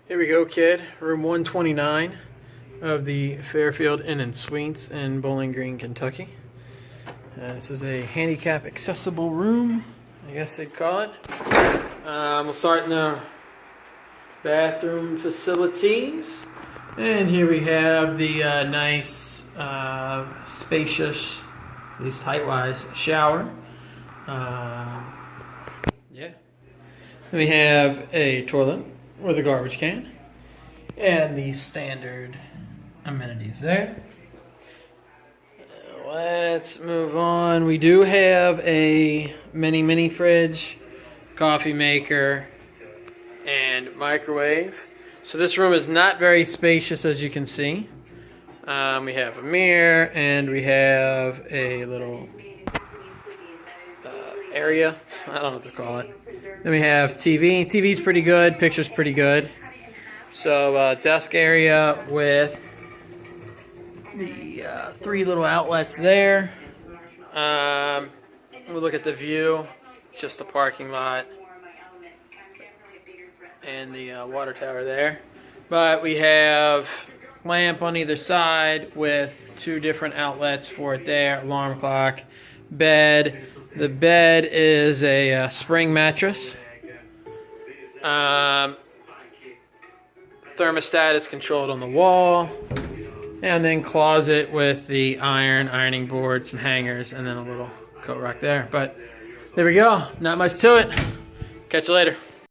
Here we go, kid. Room 129 of the Fairfield Inn and Suites in Bowling Green, Kentucky. This is a handicap accessible room, I guess they'd call it. We'll start in the bathroom facilities. And here we have the nice, spacious, at least height-wise, shower. Yeah. Then we have a toilet with a garbage can and the standard amenities there. Let's move on. We do have a mini fridge, coffee maker, and microwave. So this room is not very spacious, as you can see. We have a mirror and we have a little area. I don't know what to call it. Then we have TV. TV's pretty good. Picture's pretty good. So desk area with the 3 little outlets there. We'll look at the view. It's just the parking lot and the water tower there. But we have lamp on either side with 2 different outlets for it there. Alarm clock, bed. The bed is a spring mattress. Thermostat is controlled on the wall. And then closet with the ironing board, some hangers, and then a little coat rack there. But there we go. Not much to it. Catch you later.